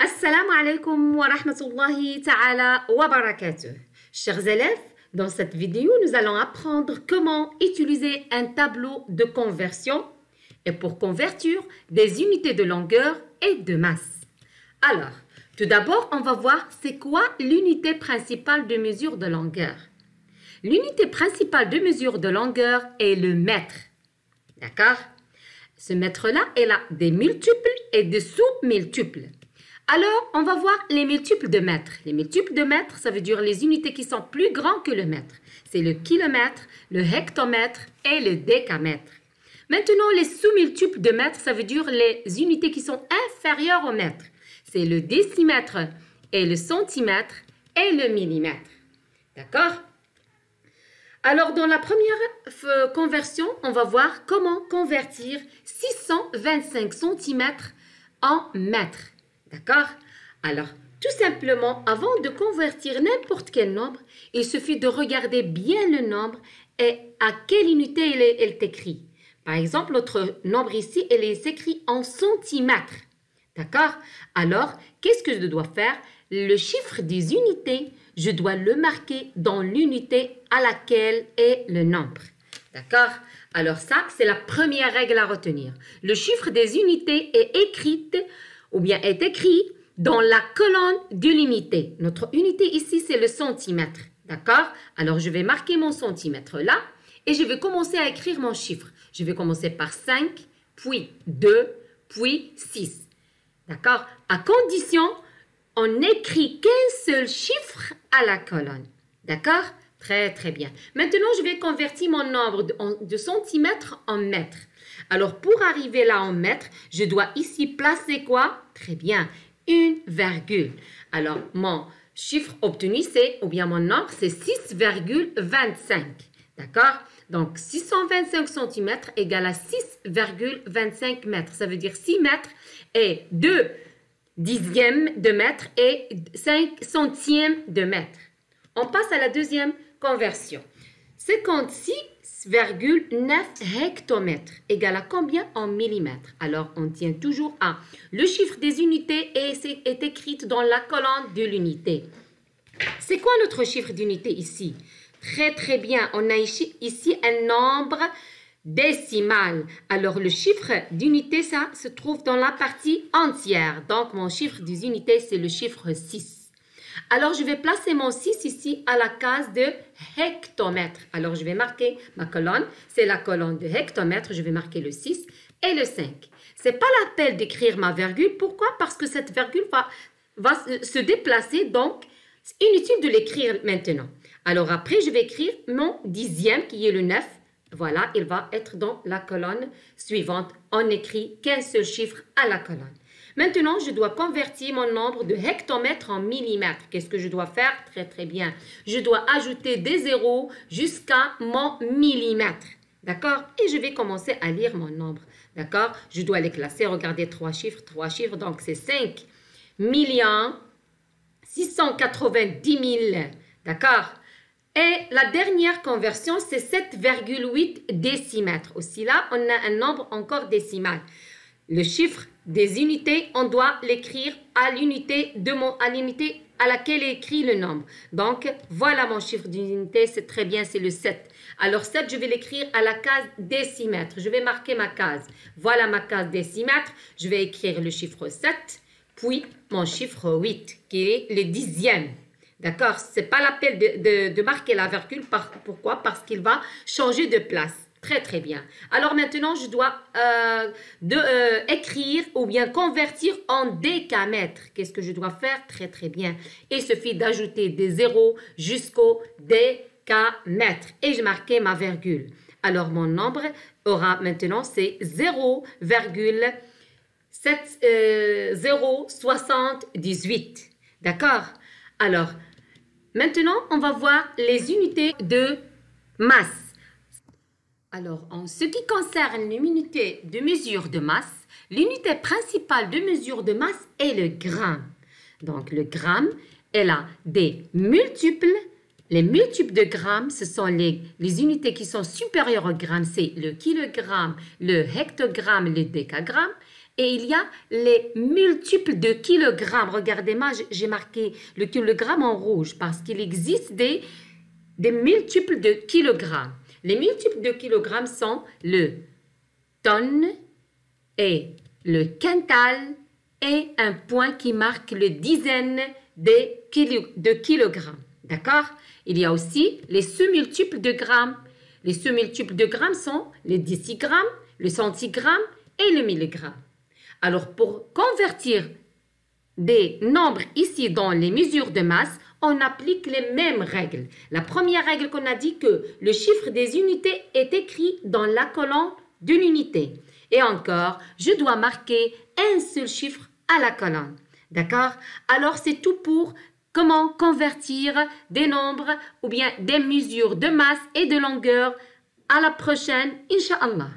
Assalamu alaikum wa rahmatullahi ta'ala wa barakatuh. Chers élèves, dans cette vidéo, nous allons apprendre comment utiliser un tableau de conversion et pour convertir des unités de longueur et de masse. Alors, tout d'abord, on va voir c'est quoi l'unité principale de mesure de longueur. L'unité principale de mesure de longueur est le mètre. D'accord? Ce mètre-là, il a des multiples et des sous-multiples. Alors, on va voir les multiples de mètres. Les multiples de mètres, ça veut dire les unités qui sont plus grandes que le mètre. C'est le kilomètre, le hectomètre et le décamètre. Maintenant, les sous-multiples de mètres, ça veut dire les unités qui sont inférieures au mètre. C'est le décimètre et le centimètre et le millimètre. D'accord? Alors, dans la première conversion, on va voir comment convertir 625 cm en mètres. D'accord? Alors, tout simplement, avant de convertir n'importe quel nombre, il suffit de regarder bien le nombre et à quelle unité il est écrit. Par exemple, notre nombre ici, il est écrit en centimètres. D'accord? Alors, qu'est-ce que je dois faire? Le chiffre des unités, je dois le marquer dans l'unité à laquelle est le nombre. D'accord? Alors ça, c'est la première règle à retenir. Le chiffre des unités est écrit ou bien est écrit dans la colonne de l'unité. Notre unité ici, c'est le centimètre. D'accord? Alors, je vais marquer mon centimètre là et je vais commencer à écrire mon chiffre. Je vais commencer par 5, puis 2, puis 6. D'accord? À condition, on n'écrit qu'un seul chiffre à la colonne. D'accord? Très, très bien. Maintenant, je vais convertir mon nombre de centimètres en mètres. Alors, pour arriver là en mètres, je dois ici placer quoi? Très bien, une virgule. Alors, mon chiffre obtenu, ou bien mon nombre, c'est 6,25. D'accord? Donc, 625 cm égale à 6,25 mètres. Ça veut dire 6 mètres et 2 dixièmes de mètre et 5 centièmes de mètre. On passe à la deuxième conversion. 56,9 hectomètres égale à combien en millimètres? Alors, on tient toujours à le chiffre des unités et est écrit dans la colonne de l'unité. C'est quoi notre chiffre d'unité ici? Très, très bien. On a ici un nombre décimal. Alors, le chiffre d'unité, ça se trouve dans la partie entière. Donc, mon chiffre des unités, c'est le chiffre 6. Alors, je vais placer mon 6 ici à la case de hectomètre. Alors, je vais marquer ma colonne. C'est la colonne de hectomètre. Je vais marquer le 6 et le 5. Ce n'est pas la peine d'écrire ma virgule. Pourquoi? Parce que cette virgule va se déplacer. Donc, c'est inutile de l'écrire maintenant. Alors, après, je vais écrire mon dixième qui est le 9. Voilà, il va être dans la colonne suivante. On n'écrit qu'un seul chiffre à la colonne. Maintenant, je dois convertir mon nombre de hectomètres en millimètres. Qu'est-ce que je dois faire? Très, très bien. Je dois ajouter des zéros jusqu'à mon millimètre. D'accord? Et je vais commencer à lire mon nombre. D'accord? Je dois les classer. Regardez, trois chiffres. Donc, c'est 5 690 000. D'accord? Et la dernière conversion, c'est 7,8 décimètres. Aussi là, on a un nombre encore décimal. Le chiffre des unités, on doit l'écrire à l'unité à laquelle est écrit le nombre. Donc, voilà mon chiffre d'unité, c'est très bien, c'est le 7. Alors, 7, je vais l'écrire à la case décimètre. Je vais marquer ma case. Voilà ma case décimètre. Je vais écrire le chiffre 7, puis mon chiffre 8, qui est le dixième. D'accord? Ce n'est pas la peine de marquer la virgule. Pourquoi? Parce qu'il va changer de place. Très, très bien. Alors maintenant, je dois écrire ou bien convertir en décamètre. Qu'est-ce que je dois faire? Très, très bien. Il suffit d'ajouter des zéros jusqu'au décamètre. Et je marquais ma virgule. Alors, mon nombre aura maintenant, c'est 0,078. D'accord? Alors, maintenant, on va voir les unités de masse. Alors, en ce qui concerne l'unité de mesure de masse, l'unité principale de mesure de masse est le gramme. Donc, le gramme, elle a des multiples. Les multiples de grammes, ce sont les unités qui sont supérieures au gramme. C'est le kilogramme, le hectogramme, le décagramme. et il y a les multiples de kilogrammes. Regardez-moi, j'ai marqué le kilogramme en rouge parce qu'il existe des multiples de kilogrammes. Les multiples de kilogrammes sont le tonne et le quintal et un point qui marque le dizaine de kilogrammes. D'accord? Il y a aussi les sous-multiples de grammes. Les sous-multiples de grammes sont les décigrammes, le centigramme et le milligramme. Alors, pour convertir des nombres ici dans les mesures de masse, on applique les mêmes règles. La première règle qu'on a dit que le chiffre des unités est écrit dans la colonne d'une unité. Et encore, je dois marquer un seul chiffre à la colonne. D'accord? Alors, c'est tout pour comment convertir des nombres ou bien des mesures de masse et de longueur. À la prochaine, Inch'Allah.